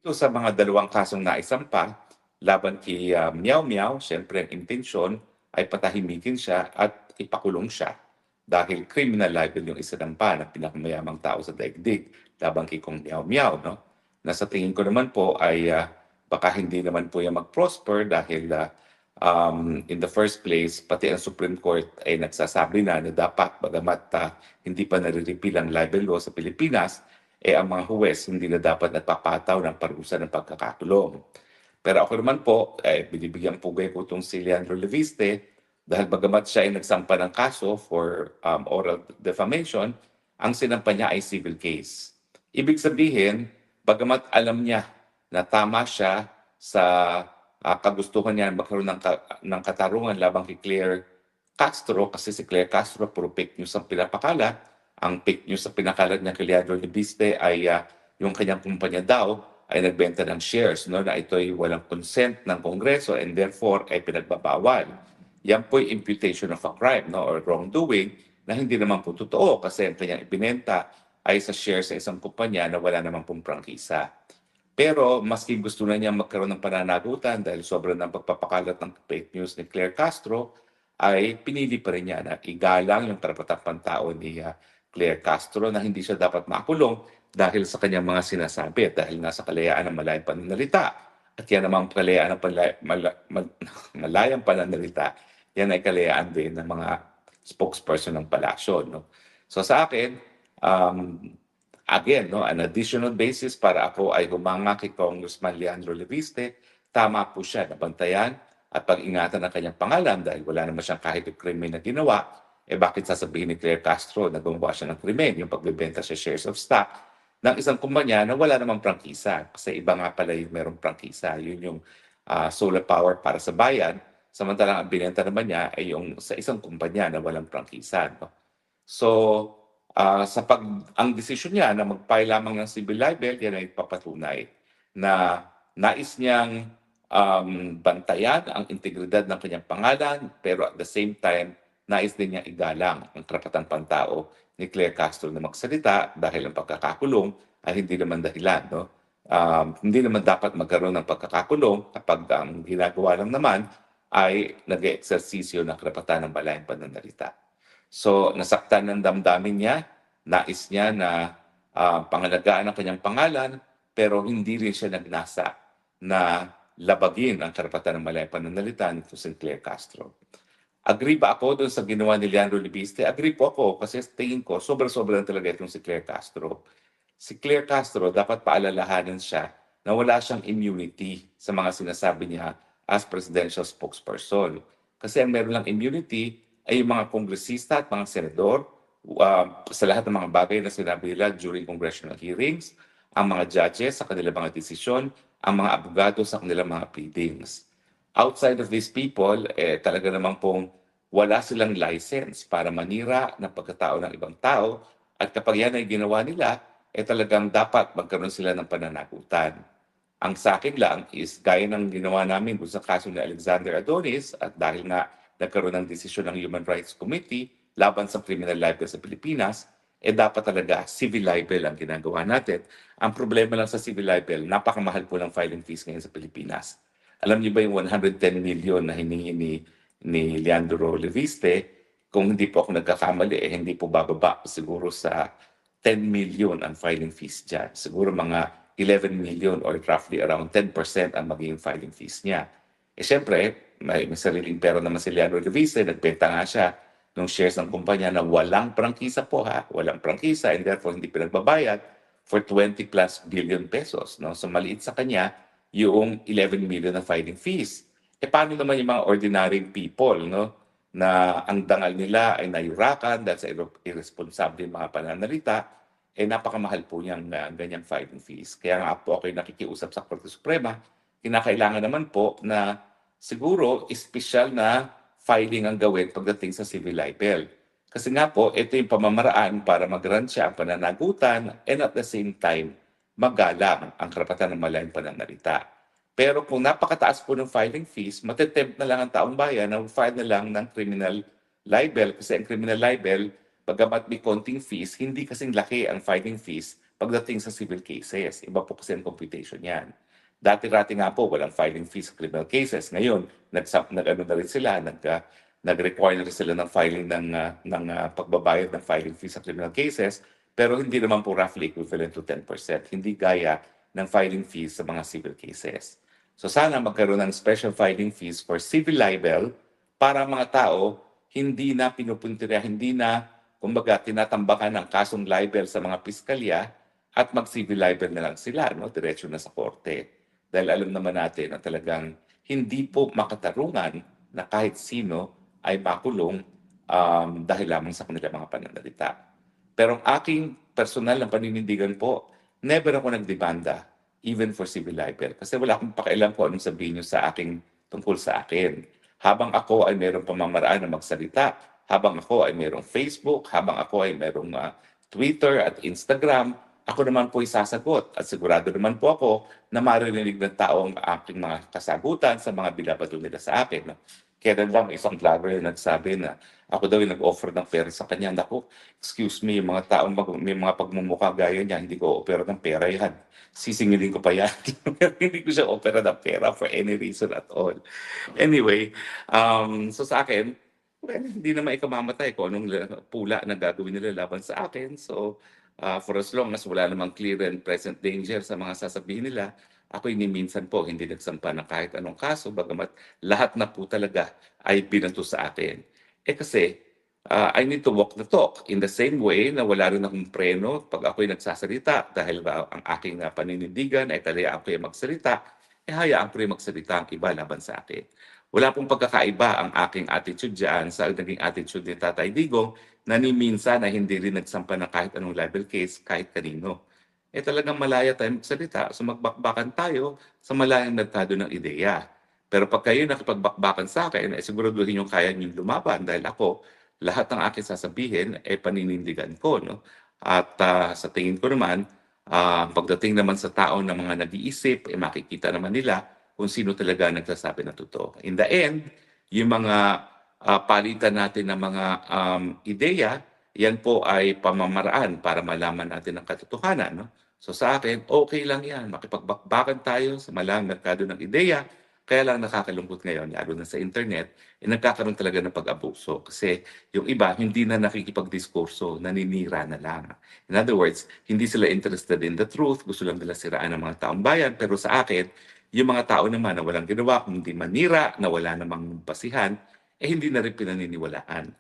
Sa mga dalawang kasong naisampa laban kay Meow Meow, siyempre ang intensyon ay patahimikin siya at ipakulong siya dahil criminal libel yung isinampa ng pinakamayamang tao sa daigdig laban kay Kong Meow Meow, no? Na sa tingin ko naman po ay baka hindi naman po yan mag-prosper dahil in the first place, pati ang Supreme Court ay nagsasabi na dapat bagamat hindi pa nare-repeal ang libel law sa Pilipinas, ang mga huwes hindi na dapat nagpapataw ng parusa ng pagkakakulong. Pero ako naman po, binibigyan pugay ko itong si Leandro Leviste dahil bagamat siya ay nagsampa ng kaso for oral defamation, ang sinampa niya ay civil case. Ibig sabihin, bagamat alam niya na tama siya sa kagustuhan niya magkaroon ng katarungan labang kay Claire Castro, kasi si Claire Castro puro fake news ang pinapakalat. Ang fake news sa pinakalat niya kay Leandro Leviste ay yung kanyang kumpanya daw ay nagbenta ng shares, no, na ito ay walang consent ng Kongreso and therefore ay pinagbabawal. Yan po yung imputation of a crime, no, or wrongdoing na hindi naman po totoo kasi ang kanyang ibinenta ay sa shares sa isang kumpanya na wala naman pong prangkisa. Pero maski gusto na niya magkaroon ng pananagutan dahil sobrang ng pagpapakalat ng fake news ni Claire Castro, ay pinili pa rin niya na igalang yung karapatang pantao ni Claire Castro na hindi siya dapat makulong dahil sa kanyang mga sinasabi at dahil nga sa kalayaan ng malayang pananalita. At yan namang kalayaan ng malayang pananalita, yan ay kalayaan din ng mga spokesperson ng palasyo. No? So sa akin, again, no, an additional basis para ako ay humanga kay Congressman Leandro Leviste, tama po siya na bantayan at pag-ingatan ang kanyang pangalan dahil wala naman siyang kahit krimen na ginawa, bakit sasabihin ni Claire Castro na gumawa siya ng krimen, yung pagbebenta sa shares of stock ng isang kumpanya na wala namang prangkisa. Kasi iba nga pala yung merong prangkisa, yun yung solar power para sa bayan, samantalang ang binenta naman niya ay yung sa isang kumpanya na walang prangkisa. No? So, ang desisyon niya na mag-file lamang ng civil libel, yan ay papatunay na nais niyang bantayan ang integridad ng kanyang pangalan, pero at the same time, nais din niya igalang ang karapatang pantao ni Claire Castro na magsalita dahil ang pagkakakulong ay hindi naman dahilan. No? Hindi naman dapat magkaroon ng pagkakakulong kapag ang ginagawa lang naman ay nag-eeksesisyo ng karapatan ng malayang pananalita. So, nasaktan ng damdamin niya, nais niya na pangalagaan ang kanyang pangalan, pero hindi rin siya nagnasa na labagin ang karapatan ng malayang pananalita ni Claire Castro. Agree ba ako doon sa ginawa ni Leandro Leviste? Agree po ako kasi tingin ko sobra-sobra talaga itong si Claire Castro. Si Claire Castro dapat paalalahanan siya na wala siyang immunity sa mga sinasabi niya as presidential spokesperson. Kasi ang meron lang immunity ay yung mga kongresista at mga senador sa lahat ng mga bagay na sinabi nila during congressional hearings, ang mga judges sa kanilang mga desisyon, ang mga abogado sa kanilang mga pleadings. Outside of these people, talaga namang pong wala silang license para manira ng pagkatao ng ibang tao at kapag yan ay ginawa nila, talagang dapat magkaroon sila ng pananagutan. Ang sa akin lang is gaya ng ginawa namin sa kaso ni Alexander Adonis at dahil nga nagkaroon ng desisyon ng Human Rights Committee laban sa criminal libel sa Pilipinas, dapat talaga civil libel ang ginagawa natin. Ang problema lang sa civil libel, napakamahal po ng filing fees ngayon sa Pilipinas. Alam niyo ba yung 110 million na hiningi ni Leandro Leviste, kung hindi po ako nagkakamali, hindi po bababa siguro sa 10 million ang filing fees dyan. Siguro mga 11 million or roughly around 10% ang magiging filing fees niya. Siyempre, may sariling pera naman si Leandro Leviste, nagbenta nga siya ng shares ng kumpanya na walang prangkisa po walang prangkisa and therefore hindi pinagbabayad for 20 plus billion pesos. No? So maliit sa kanya yung 11 million na filing fees. Paano naman yung mga ordinary people, no? Na ang dangal nila ay nayurakan dahil sa irresponsible mga pananalita, napakamahal po niyang ganyang filing fees. Kaya nga po ako nakikiusap sa Korte Suprema, kinakailangan naman po na siguro espesyal na filing ang gawin pagdating sa civil libel. Kasi nga po, ito yung pamamaraan para mag-grant siya ang pananagutan and at the same time, magalang ang karapatan ng malayang pananalita. Pero kung napakataas po ng filing fees, matetempt na lang ang taong bayan na file na lang ng criminal libel kasi ang criminal libel, bagamat may konting fees, hindi kasing laki ang filing fees pagdating sa civil cases. Iba po kasi ang computation yan. Dati-rati nga po, walang filing fees sa criminal cases. Ngayon, nag-ano na rin sila, nag-require na rin sila ng filing ng pagbabayad ng filing fees sa criminal cases, pero hindi naman po roughly equivalent to 10%. Hindi gaya ng filing fees sa mga civil cases. So sana magkaroon ng special filing fees for civil libel para mga tao hindi na pinupuntirya, hindi na kumbaga tinatambakan ng kasong libel sa mga piskalya at mag-civil libel na lang sila, no? Diretso na sa korte. Dahil alam naman natin na talagang hindi po makatarungan na kahit sino ay makulong dahil lamang sa kanilang mga pananalita. Pero ang aking personal na paninindigan po, never ako nagdemanda even for civil libel. Kasi wala akong pakialam kung anong sabihin nyo sa aking tungkol sa akin. Habang ako ay mayroong pamamaraan na magsalita, habang ako ay mayroong Facebook, habang ako ay mayroong Twitter at Instagram, ako naman po sasagot. At sigurado naman po ako na maririnig ng tao ang aking mga kasagutan sa mga binabato nila sa akin. No? Kaya lang isang vlogger na nagsabi na ako daw yung nag-offer ng pera sa kanya. Naku, excuse me, yung mga taong may mga pagmumukha gaya niya, hindi ko opera ng pera yan. Sisingilin ko pa yan. Hindi ko siya opera ng pera for any reason at all. Anyway, so sa akin, well, hindi naman ikamamatay kung anong pula na gagawin nila laban sa akin. So, for as long as wala namang clear and present danger sa mga sasabihin nila, ako ni minsan po hindi nagsampa ng kahit anong kaso, bagamat lahat na po talaga ay binato sa akin. Kasi, I need to walk the talk in the same way na wala rin akong preno pag ako'y nagsasalita dahil ang aking paninindigan ay talayaan ko yung magsalita, hayaan ko rin magsalita ang iba laban sa akin. Wala pong pagkakaiba ang aking attitude diyan sa naging attitude ni Tatay Digong na ni minsan ay hindi rin nagsampa ng kahit anong libel case kahit kanino. Talagang malaya tayong magsalita, so magbakbakan tayo sa malayang merkado ng ideya. Pero pag kayo nakipagbakbakan sa akin, siguraduhin yung kaya niyong lumaban dahil ako, lahat ng aking sasabihin ay paninindigan ko. No? At sa tingin ko naman, pagdating naman sa tao na mga nag-iisip, makikita naman nila kung sino talaga nagsasabi ng totoo. In the end, yung mga palitan natin ng mga ideya, yan po ay pamamaraan para malaman natin ang katotohanan. No? So sa akin, okay lang yan. Makipagbakbakan tayo sa malang merkado ng ideya. Kaya lang nakakalungkot ngayon, lalo na sa internet, nagkakaroon talaga ng pag-abuso. Kasi yung iba, hindi na nakikipagdiskurso, naninira na lang. In other words, hindi sila interested in the truth, gusto lang nila siraan ng mga taong bayan. Pero sa akin, yung mga tao naman na walang ginawa, kundi manira, na wala namang basihan, hindi na rin pinaniniwalaan.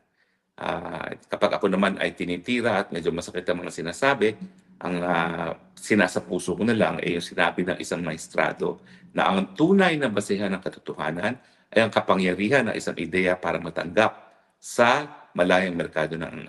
Kapag ako naman ay tinitira at medyo masakit ang mga sinasabi, ang sinasa puso ko na lang ay yung sinabi ng isang maestrado na ang tunay na basihan ng katotohanan ay ang kapangyarihan ng isang ideya para matanggap sa malayang merkado ng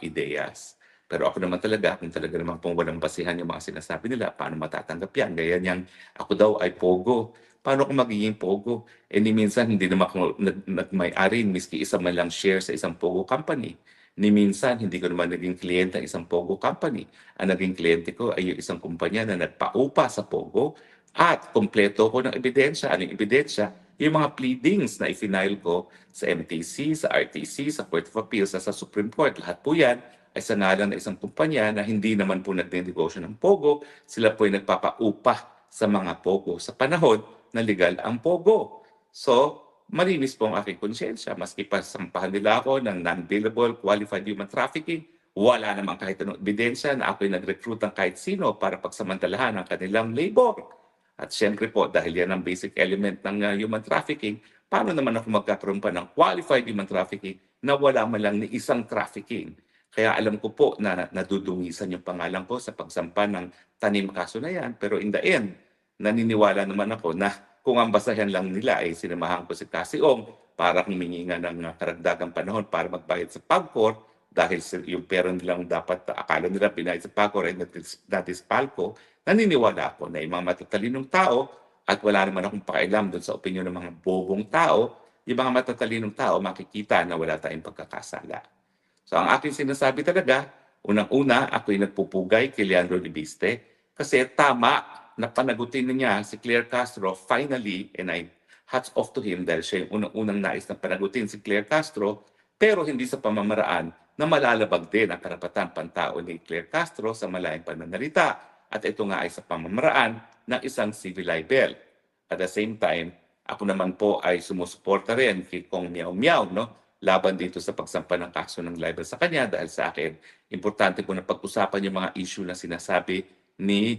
ideyas. Pero ako naman talaga, kung talaga naman pong walang basihan yung mga sinasabi nila, paano matatanggap yan? Gaya niyang ako daw ay pogo. Paano ako magiging pogo? Ni minsan hindi naman ako nagmay-ari, miski isa man lang share sa isang pogo company. Ni minsan hindi ko naman naging kliyente ng isang pogo company. Ang naging kliyente ko ay yung isang kumpanya na nagpaupa sa pogo at kompleto ko ng ebidensya. Anong ebidensya? Yung mga pleadings na i-file ko sa MTC, sa RTC, sa Court of Appeals, sa Supreme Court. Lahat po yan ay sa ngalan ng isang kumpanya na hindi naman po nagde-negosyo ng Pogo. Sila po ay nagpapaupa sa mga Pogo sa panahon na legal ang Pogo. So, malinis po ang aking konsyensya. Maski pa sampahan nila ako ng non-billable qualified human trafficking, wala namang kahit anong ebidensya na ako'y nag-recruit ng kahit sino para pagsamantalahan ang kanilang labor. At syempre po, dahil yan ang basic element ng human trafficking, paano naman ako magkakaroon pa ng qualified human trafficking na wala man lang ni isang trafficking? Kaya alam ko po na nadudungisan yung pangalan ko sa pagsampa ng tanim kaso na yan. Pero in the end, naniniwala naman ako na kung ang basahan lang nila ay sinamahan ko si Cassie Ong para humingi nga ng karagdagang panahon para magbayad sa PAGCOR dahil yung pera nilang dapat akala nila binayad sa PAGCOR ay natispal ko, naniniwala ako na yung mga matatalinong tao at wala naman akong pakialam doon sa opinyon ng mga bobong tao, yung mga matatalinong tao makikita na wala tayong pagkakasala. So ang aking sinasabi talaga, unang-una, ako'y nagpupugay kay Leandro Libiste kasi tama na panagutin na niya si Claire Castro finally, and I hats off to him dahil siya yung unang-unang nais na panagutin si Claire Castro, pero hindi sa pamamaraan na malalabag din ang karapatang pantao ni Claire Castro sa malayang pananalita at ito nga ay sa pamamaraan ng isang civil libel. At the same time, ako naman po ay sumusuporta rin kay Kong Miao Miao, no? Laban dito sa pagsampa ng kaso ng libel sa kanya dahil sa akin, importante po na pag-usapan yung mga issue na sinasabi ni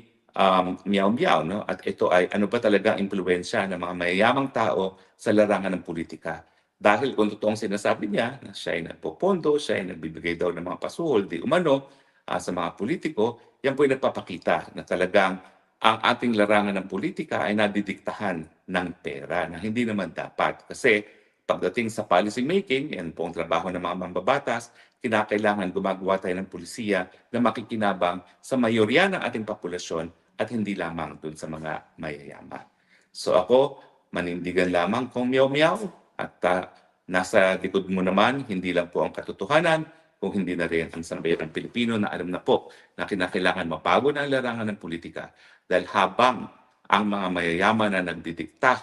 Miao Miao, no? At ito ay ano ba talaga ang impluwensya ng mga mayayamang tao sa larangan ng politika. Dahil kung totoong sinasabi niya na siya ay nagpopondo, siya ay nagbibigay daw ng mga pasuhol, di umano, sa mga politiko, yan po ay nagpapakita na talagang ang ating larangan ng politika ay nadidiktahan ng pera na hindi naman dapat. Kasi pagdating sa policy making, yan po ang trabaho ng mga mambabatas, kinakailangan gumagawa tayo ng pulisiya na makikinabang sa mayorya ng ating populasyon at hindi lamang dun sa mga mayayaman. So ako, manindigan lamang kung miyaw-miyaw at nasa likod mo naman, hindi lang po ang katotohanan, kung hindi na rin ang sambayanang Pilipino na alam na po na kinakailangan mapago na ang larangan ng politika dahil habang ang mga mayayaman na nagdidikta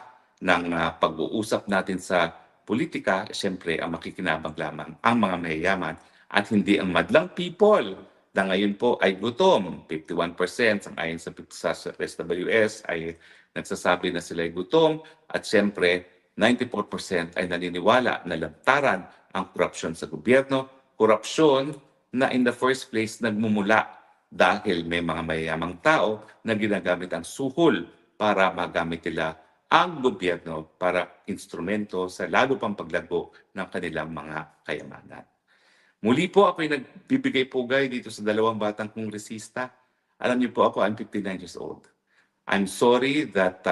ng pag-uusap natin sa politika, siyempre ang makikinabang lamang ang mga mayayaman at hindi ang madlang people na ngayon po ay gutom. 51% ang ayon sa SWS ay nagsasabi na sila ay gutom at siyempre 94% ay naniniwala na lantaran ang korupsyon sa gobyerno, korupsyon na in the first place nagmumula dahil may mga mayayamang tao na ginagamit ang suhol para magamit nila ang gobyerno para instrumento sa lalo pang paglago ng kanilang mga kayamanan. Muli po ako'y nagbibigay pugay dito sa dalawang batang kongresista. Alam niyo po ako, I'm 59 years old. I'm sorry that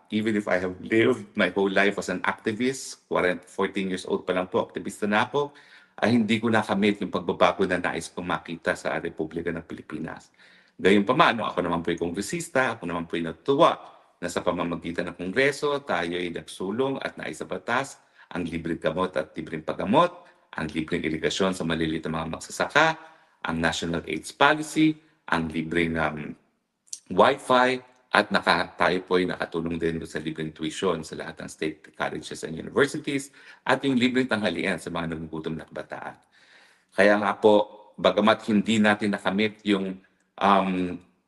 even if I have lived my whole life as an activist, 14 years old pa lang po, aktivista na ako, ay hindi ko nakamit yung pagbabago na nais kong makita sa Republika ng Pilipinas. Gayunpaman, ako naman po ay kongresista, ako naman po ay natutuwa na sa pamamagitan ng Kongreso, tayo ay nagsulong at naisabatas ang libreng gamot at libreng paggamot, ang libreng irigasyon sa maliliit na mga magsasaka, ang National AIDS Policy, ang libreng Wi-Fi, at tayo po ay nakatulong din sa libreng tuition sa lahat ng state colleges and universities at yung libreng tanghalian sa mga nagugutom na kabataan. Kaya nga po, bagamat hindi natin nakamit yung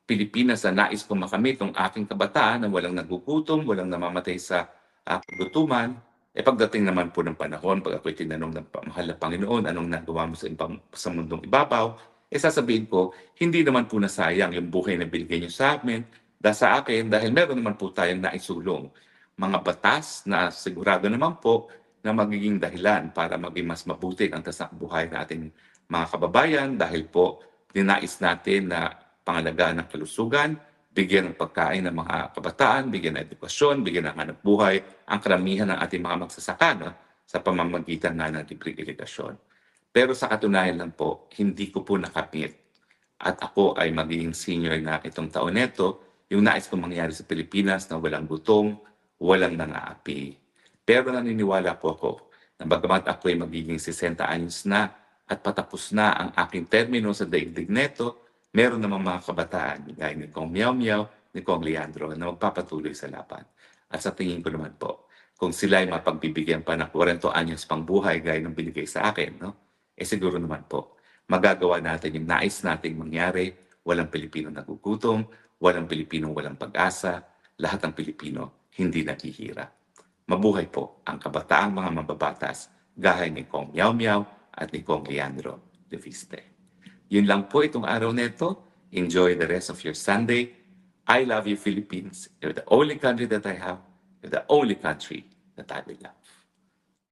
Pilipinas na nais kong makamit ng aking kabataan na walang nagugutom, walang namamatay sa kagutuman, pagdating naman po ng panahon, pag ako'y tinanong ng mahal na Panginoon, anong nagawa mo sa mundong ibabaw, sasabihin ko, hindi naman po nasayang yung buhay na binigay niyo sa amin, sa akin, dahil meron naman po tayong naisulong. Mga batas na sigurado naman po na magiging dahilan para maging mas mabuti ang tasak buhay ng ating mga kababayan dahil po dinais natin na pangalagaan ng kalusugan, bigyan ng pagkain ng mga kabataan, bigyan ng edukasyon, bigyan ng hanap buhay ang karamihan ng ating mga magsasaka sa pamamagitan ng libreng irigasyon. Pero sa katunayan lang po, hindi ko po nakamit at ako ay magiging senior na itong taon neto, yung nais kong mangyari sa Pilipinas na walang gutom, walang nangaapi. Pero naniniwala po ako na bagamat ako ay magiging 60 anyos na at patapos na ang aking termino sa daigdig neto, meron namang mga kabataan gaya ni Kong Miao Miao, ni Kong Leandro na magpapatuloy sa laban. At sa tingin ko naman po, kung sila ay mapagbibigyan pa ng 40 anyos pang buhay gaya ng binigay sa akin, siguro naman po, magagawa natin yung nais nating mangyari, walang Pilipino nagugutom, walang Pilipinong walang pag-asa, lahat ng Pilipino hindi naghihirap. Mabuhay po ang kabataang mga mababatas gaya ni Kong Miao Miao at ni Kong Leandro de Viste. Yun lang po itong araw neto. Enjoy the rest of your Sunday. I love you, Philippines. You're the only country that I have. You're the only country that I will love.